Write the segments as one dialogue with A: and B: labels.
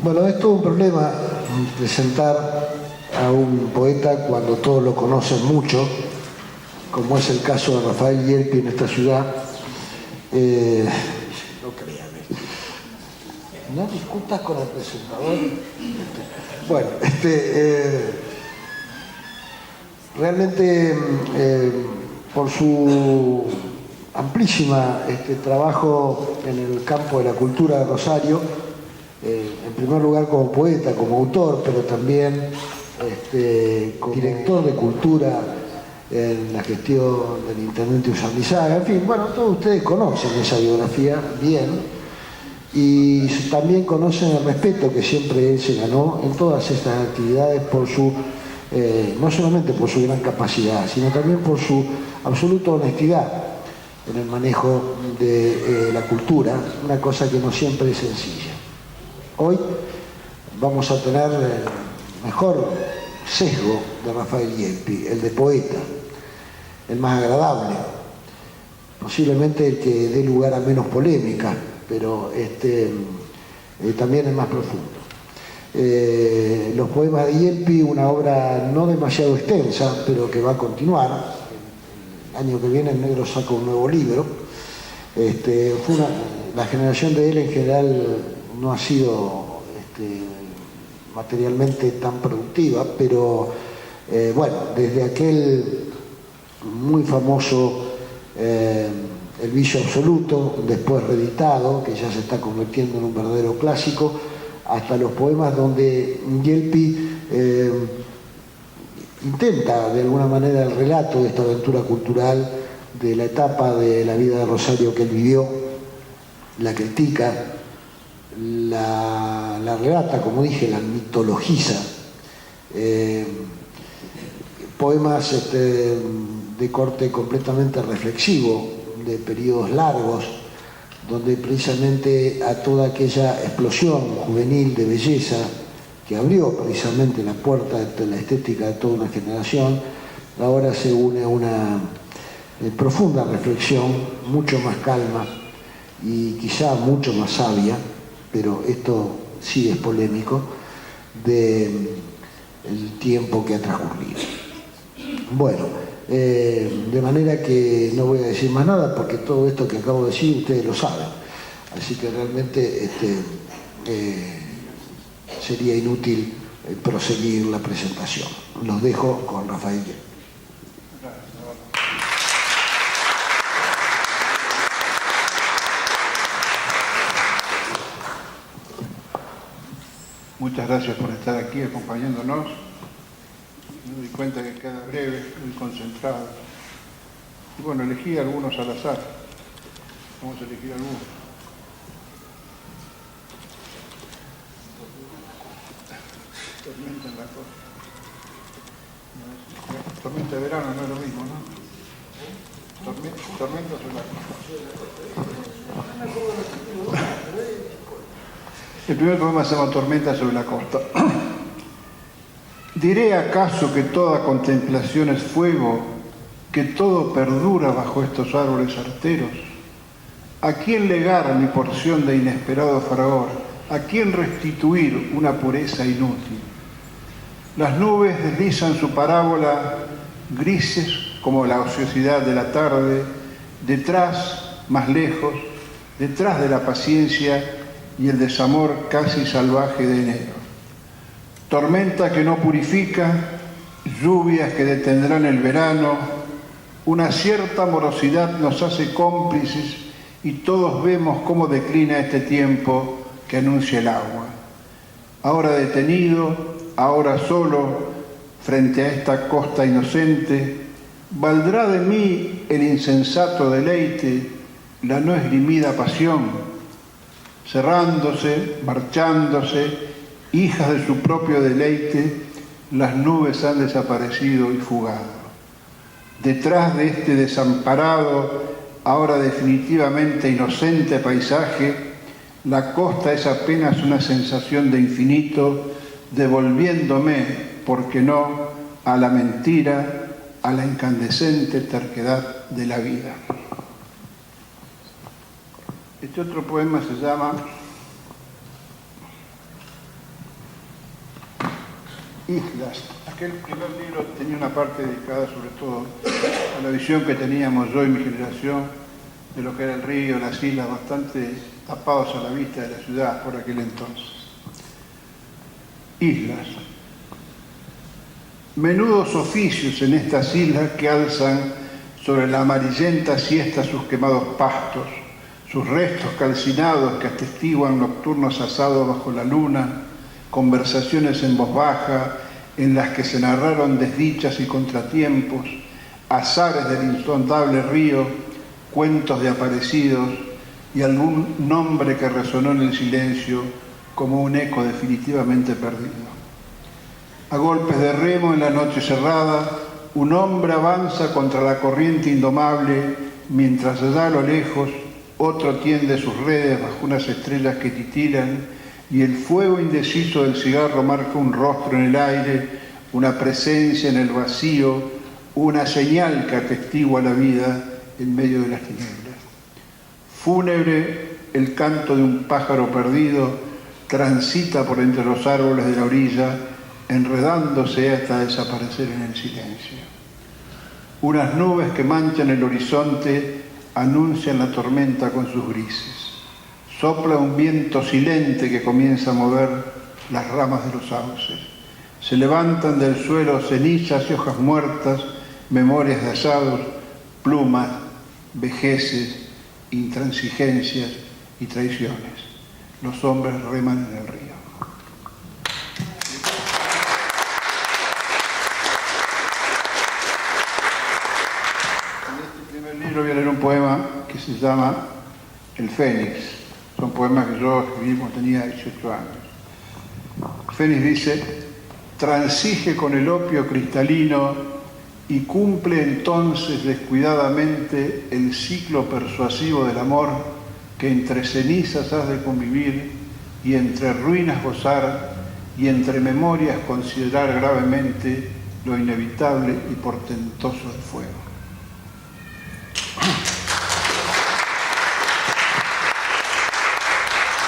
A: Bueno, es todo un problema presentar a un poeta cuando todos lo conocen mucho, como es el caso de Rafael Yelpi en esta ciudad. No crean. No discutas con el presentador. Bueno, realmente por su amplísima trabajo en el campo de la cultura de Rosario, en primer lugar como poeta, como autor, pero también como director de cultura en la gestión del intendente Usandizaga. En fin, bueno, todos ustedes conocen esa biografía bien y también conocen el respeto que siempre él se ganó en todas estas actividades por su, no solamente por su gran capacidad, sino también por su absoluta honestidad en el manejo de la cultura, una cosa que no siempre es sencilla. Hoy vamos a tener el mejor sesgo de Rafael Yelpi, el de poeta, el más agradable, posiblemente el que dé lugar a menos polémica, pero también el más profundo. Los poemas de Yelpi, una obra no demasiado extensa, pero que va a continuar. El año que viene el Negro saca un nuevo libro. La generación de él en general no ha sido materialmente tan productiva, pero bueno, desde aquel muy famoso El vicio absoluto, después reeditado, que ya se está convirtiendo en un verdadero clásico, hasta los poemas donde Yelpi intenta de alguna manera el relato de esta aventura cultural, de la etapa de la vida de Rosario que él vivió, la critica, la relata, como dije, la mitologiza. Poemas de corte completamente reflexivo, de periodos largos, donde precisamente a toda aquella explosión juvenil de belleza que abrió precisamente la puerta de la estética de toda una generación, ahora se une a una profunda reflexión, mucho más calma y quizá mucho más sabia, pero esto sí es polémico, del tiempo que ha transcurrido. Bueno, de manera que no voy a decir más nada porque todo esto que acabo de decir ustedes lo saben, así que realmente sería inútil proseguir la presentación. Los dejo con Rafael.
B: Muchas gracias por estar aquí acompañándonos. Me doy cuenta que queda breve, muy concentrado. Y bueno, elegí algunos al azar. Vamos a elegir algunos. Tormenta en la costa. Tormenta de verano no es lo mismo, ¿no? Tormenta sobre la costa. El primer poema se llama Tormenta sobre la costa. ¿Diré acaso que toda contemplación es fuego, que todo perdura bajo estos árboles arteros? ¿A quién legar mi porción de inesperado fragor? ¿A quién restituir una pureza inútil? Las nubes deslizan su parábola, grises como la ociosidad de la tarde, detrás, más lejos, detrás de la paciencia y el desamor casi salvaje de enero. Tormenta que no purifica, lluvias que detendrán el verano, una cierta morosidad nos hace cómplices y todos vemos cómo declina este tiempo que anuncia el agua. Ahora detenido, ahora solo, frente a esta costa inocente, ¿valdrá de mí el insensato deleite, la no esgrimida pasión? Cerrándose, marchándose, hijas de su propio deleite, las nubes han desaparecido y fugado. Detrás de este desamparado, ahora definitivamente inocente paisaje, la costa es apenas una sensación de infinito, devolviéndome, ¿por qué no?, a la mentira, a la incandescente terquedad de la vida. Este otro poema se llama Islas. Aquel primer libro tenía una parte dedicada sobre todo a la visión que teníamos yo y mi generación de lo que era el río, las islas, bastante tapados a la vista de la ciudad por aquel entonces. Islas. Menudos oficios en estas islas que alzan sobre la amarillenta siesta sus quemados pastos, sus restos calcinados que atestiguan nocturnos asados bajo la luna, conversaciones en voz baja en las que se narraron desdichas y contratiempos, azares del insondable río, cuentos de aparecidos y algún nombre que resonó en el silencio como un eco definitivamente perdido. A golpes de remo en la noche cerrada, un hombre avanza contra la corriente indomable, mientras allá a lo lejos otro tiende sus redes bajo unas estrellas que titilan y el fuego indeciso del cigarro marca un rostro en el aire, una presencia en el vacío, una señal que atestigua la vida en medio de las tinieblas. Fúnebre, el canto de un pájaro perdido transita por entre los árboles de la orilla, enredándose hasta desaparecer en el silencio. Unas nubes que manchan el horizonte anuncian la tormenta con sus grises. Sopla un viento silente que comienza a mover las ramas de los sauces. Se levantan del suelo cenizas y hojas muertas, memorias de asados, plumas, vejeces, intransigencias y traiciones. Los hombres reman en el río. En este primer libro voy a leer un poema que se llama El Fénix. Son poemas que yo escribí cuando tenía 18 años. Fénix dice: transige con el opio cristalino y cumple entonces descuidadamente el ciclo persuasivo del amor que entre cenizas has de convivir y entre ruinas gozar y entre memorias considerar gravemente lo inevitable y portentoso del fuego.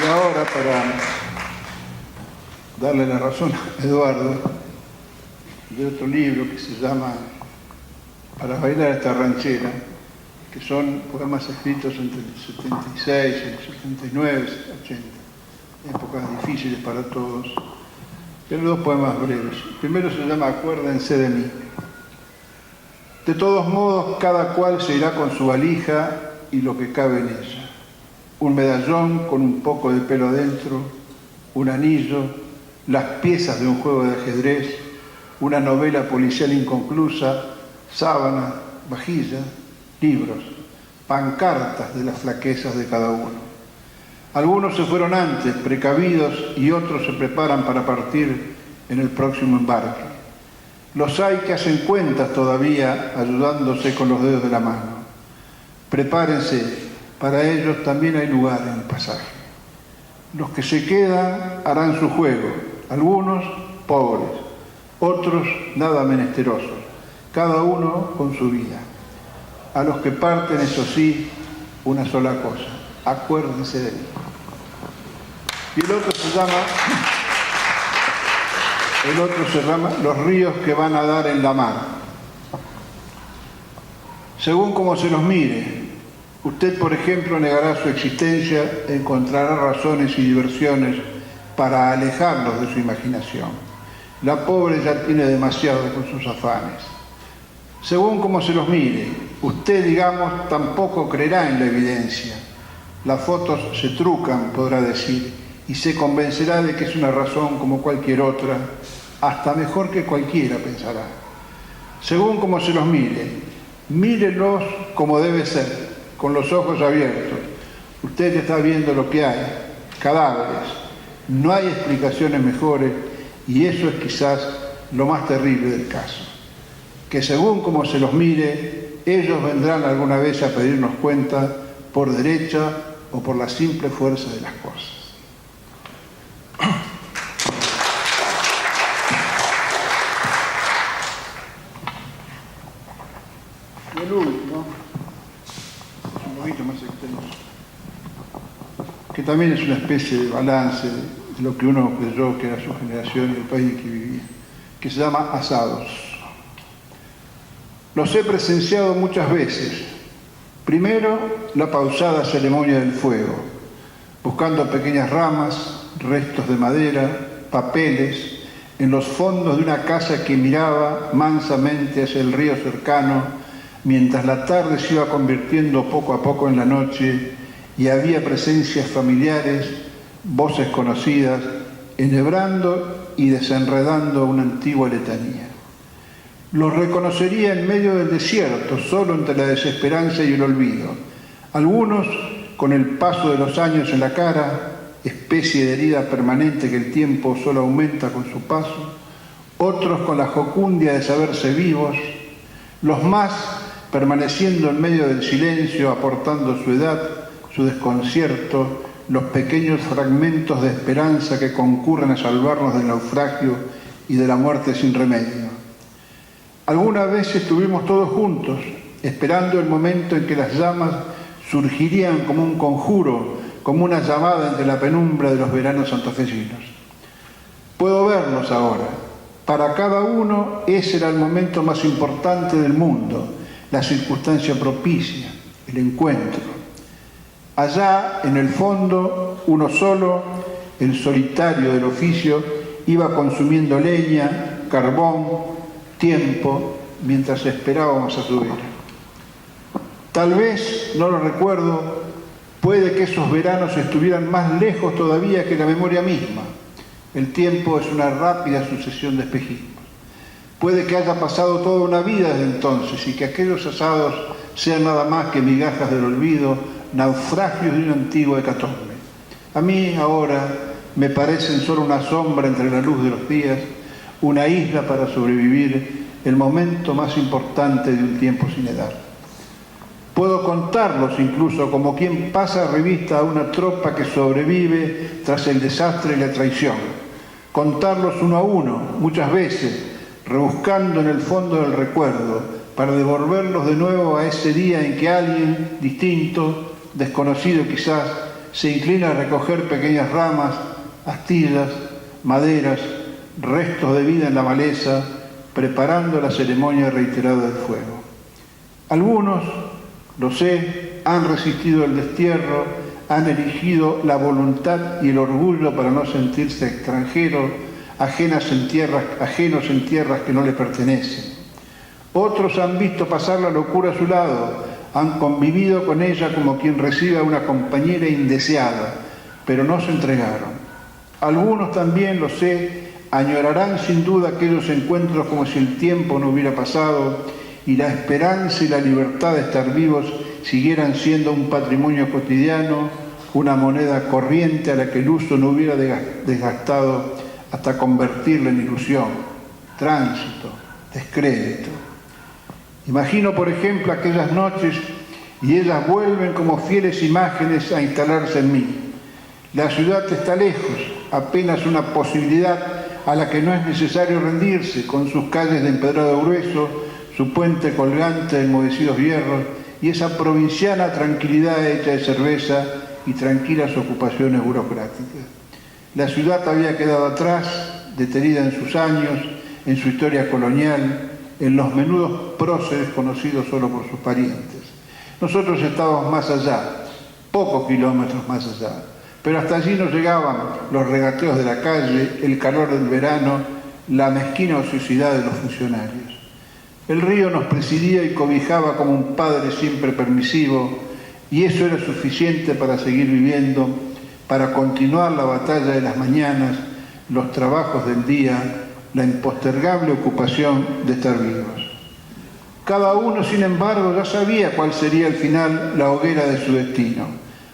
B: Y ahora, para darle la razón a Eduardo, de otro libro que se llama Para bailar esta ranchera, que son poemas escritos entre el 76 y el 79, 80, épocas difíciles para todos, pero dos poemas breves. El primero se llama Acuérdense de mí. De todos modos, cada cual se irá con su valija y lo que cabe en ella. Un medallón con un poco de pelo adentro, un anillo, las piezas de un juego de ajedrez, una novela policial inconclusa, sábana, vajilla, libros, pancartas de las flaquezas de cada uno. Algunos se fueron antes, precavidos, y otros se preparan para partir en el próximo embarque. Los hay que hacen cuentas todavía, ayudándose con los dedos de la mano. Prepárense, para ellos también hay lugar en el pasaje. Los que se quedan harán su juego, algunos pobres, otros nada menesterosos, cada uno con su vida. A los que parten, eso sí, una sola cosa: acuérdense de mí. Y el otro se llama Los ríos que van a dar en la mar. Según como se los mire, usted, por ejemplo, negará su existencia, encontrará razones y diversiones para alejarlos de su imaginación. La pobre ya tiene demasiado con sus afanes. Según como se los mire, usted, digamos, tampoco creerá en la evidencia. Las fotos se trucan, podrá decir, y se convencerá de que es una razón como cualquier otra, hasta mejor que cualquiera, pensará. Según como se los mire, mírelos como debe ser, con los ojos abiertos. Usted está viendo lo que hay, cadáveres. No hay explicaciones mejores, y eso es quizás lo más terrible del caso. Que según como se los mire, ellos vendrán alguna vez a pedirnos cuenta por derecha o por la simple fuerza de las cosas. Y el último, es un poquito más extenso, que también es una especie de balance de lo que uno creyó que era su generación y el país en que vivía. que se llama asados. Los he presenciado muchas veces. Primero, la pausada ceremonia del fuego, buscando pequeñas ramas, restos de madera, papeles, en los fondos de una casa que miraba mansamente hacia el río cercano, mientras la tarde se iba convirtiendo poco a poco en la noche y había presencias familiares, voces conocidas, enhebrando y desenredando una antigua letanía. Los reconocería en medio del desierto, solo entre la desesperanza y el olvido. Algunos, con el paso de los años en la cara, especie de herida permanente que el tiempo solo aumenta con su paso, otros con la jocundia de saberse vivos, los más permaneciendo en medio del silencio, aportando su edad, su desconcierto, los pequeños fragmentos de esperanza que concurren a salvarnos del naufragio y de la muerte sin remedio. Alguna vez estuvimos todos juntos, esperando el momento en que las llamas surgirían como un conjuro, como una llamada entre la penumbra de los veranos santafesinos. Puedo verlos ahora. Para cada uno ese era el momento más importante del mundo, la circunstancia propicia, el encuentro. Allá, en el fondo, uno solo, el solitario del oficio, iba consumiendo leña, carbón, tiempo, mientras esperábamos a su vera. Tal vez, no lo recuerdo, puede que esos veranos estuvieran más lejos todavía que la memoria misma. El tiempo es una rápida sucesión de espejismos. Puede que haya pasado toda una vida desde entonces y que aquellos asados sean nada más que migajas del olvido, naufragios de una antigua hecatombe. A mí ahora me parecen solo una sombra entre la luz de los días, una isla para sobrevivir, el momento más importante de un tiempo sin edad. Puedo contarlos incluso como quien pasa revista a una tropa que sobrevive tras el desastre y la traición. Contarlos uno a uno, muchas veces, rebuscando en el fondo del recuerdo, para devolverlos de nuevo a ese día en que alguien distinto, desconocido quizás, se inclina a recoger pequeñas ramas, astillas, maderas, restos de vida en la maleza, preparando la ceremonia reiterada del fuego. Algunos, lo sé, han resistido el destierro, han erigido la voluntad y el orgullo para no sentirse extranjeros, ajenos en tierras que no les pertenecen. Otros han visto pasar la locura a su lado, han convivido con ella como quien recibe a una compañera indeseada, pero no se entregaron. Algunos también, lo sé, añorarán sin duda aquellos encuentros como si el tiempo no hubiera pasado y la esperanza y la libertad de estar vivos siguieran siendo un patrimonio cotidiano, una moneda corriente a la que el uso no hubiera desgastado hasta convertirla en ilusión, tránsito, descrédito. Imagino, por ejemplo, aquellas noches y ellas vuelven como fieles imágenes a instalarse en mí. La ciudad está lejos, apenas una posibilidad a la que no es necesario rendirse, con sus calles de empedrado grueso, su puente colgante de enmohecidos hierros y esa provinciana tranquilidad hecha de cerveza y tranquilas ocupaciones burocráticas. La ciudad había quedado atrás, detenida en sus años, en su historia colonial, en los menudos próceres conocidos solo por sus parientes. Nosotros estábamos más allá, pocos kilómetros más allá, pero hasta allí nos llegaban los regateos de la calle, el calor del verano, la mezquina ociosidad de los funcionarios. El río nos presidía y cobijaba como un padre siempre permisivo, y eso era suficiente para seguir viviendo, para continuar la batalla de las mañanas, los trabajos del día, la impostergable ocupación de estar vivos. Cada uno, sin embargo, ya sabía cuál sería al final la hoguera de su destino.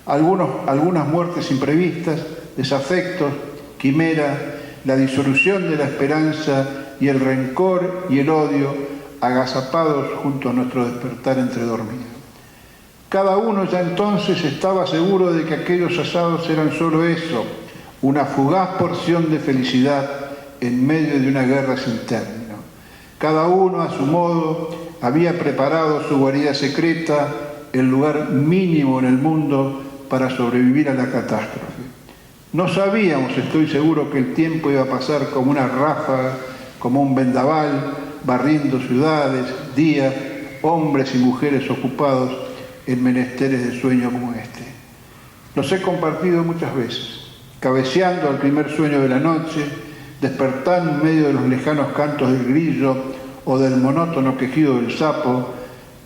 B: Algunas muertes imprevistas, desafectos, quimera, la disolución de la esperanza y el rencor y el odio agazapados junto a nuestro despertar entre dormidos. Cada uno ya entonces estaba seguro de que aquellos asados eran solo eso, una fugaz porción de felicidad en medio de una guerra sin término. Cada uno, a su modo, había preparado su guarida secreta, el lugar mínimo en el mundo para sobrevivir a la catástrofe. No sabíamos, estoy seguro, que el tiempo iba a pasar como una ráfaga, como un vendaval, barriendo ciudades, días, hombres y mujeres ocupados en menesteres de sueño como este. Los he compartido muchas veces, cabeceando al primer sueño de la noche, despertando en medio de los lejanos cantos del grillo o del monótono quejido del sapo,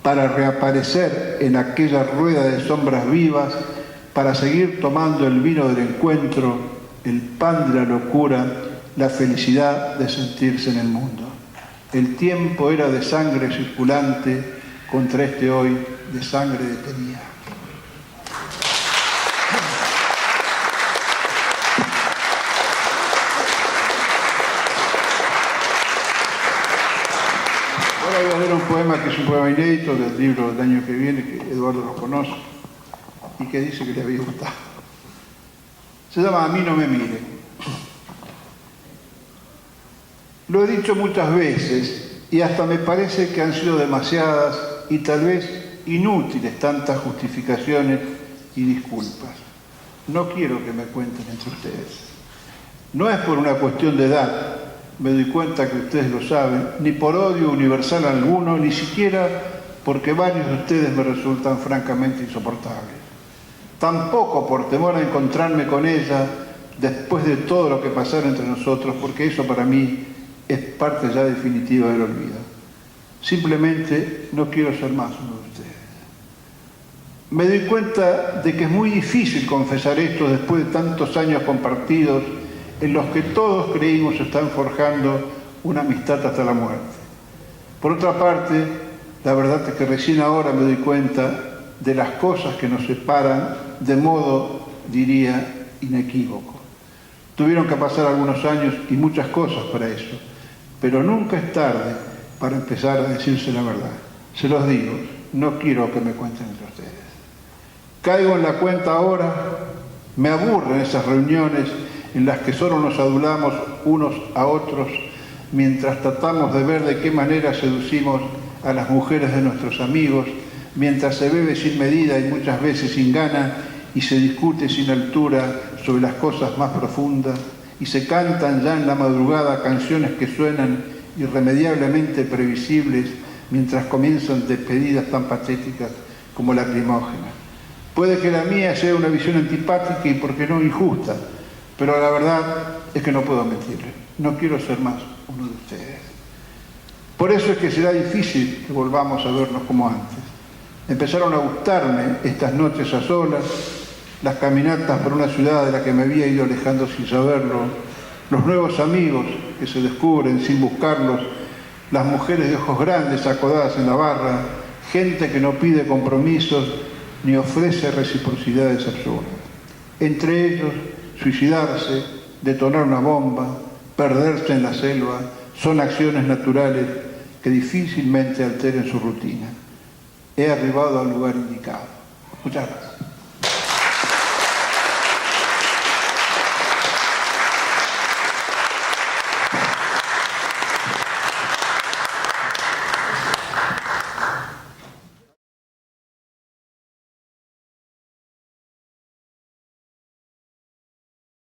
B: para reaparecer en aquella rueda de sombras vivas, para seguir tomando el vino del encuentro, el pan de la locura, la felicidad de sentirse en el mundo. El tiempo era de sangre circulante contra este hoy de sangre detenida. Ahora voy a leer un poema que es un poema inédito del libro del año que viene, que Eduardo lo conoce y que dice que le había gustado. Se llama A mí no me mire. Lo he dicho muchas veces y hasta me parece que han sido demasiadas y tal vez inútiles tantas justificaciones y disculpas. No quiero que me cuenten entre ustedes. No es por una cuestión de edad, me doy cuenta que ustedes lo saben, ni por odio universal alguno, ni siquiera porque varios de ustedes me resultan francamente insoportables. Tampoco por temor a encontrarme con ella después de todo lo que pasara entre nosotros, porque eso para mí es parte ya definitiva del olvido. Simplemente no quiero ser más uno de ustedes. Me doy cuenta de que es muy difícil confesar esto después de tantos años compartidos en los que todos creímos están forjando una amistad hasta la muerte. Por otra parte, la verdad es que recién ahora me doy cuenta de las cosas que nos separan de modo, diría, inequívoco. Tuvieron que pasar algunos años y muchas cosas para eso, pero nunca es tarde para empezar a decirse la verdad. Se los digo, no quiero que me cuenten entre ustedes. Caigo en la cuenta ahora, me aburren esas reuniones en las que solo nos adulamos unos a otros mientras tratamos de ver de qué manera seducimos a las mujeres de nuestros amigos, mientras se bebe sin medida y muchas veces sin gana y se discute sin altura sobre las cosas más profundas y se cantan ya en la madrugada canciones que suenan irremediablemente previsibles mientras comienzan despedidas tan patéticas como lacrimógenas. Puede que la mía sea una visión antipática y, por qué no, injusta, pero la verdad es que no puedo mentirle. No quiero ser más uno de ustedes. Por eso es que será difícil que volvamos a vernos como antes. Empezaron a gustarme estas noches a solas, las caminatas por una ciudad de la que me había ido alejando sin saberlo, los nuevos amigos que se descubren sin buscarlos, las mujeres de ojos grandes acodadas en la barra, gente que no pide compromisos ni ofrece reciprocidades absurdas. Entre ellos, suicidarse, detonar una bomba, perderse en la selva, son acciones naturales que difícilmente alteren su rutina. He arribado al lugar indicado. Muchas gracias.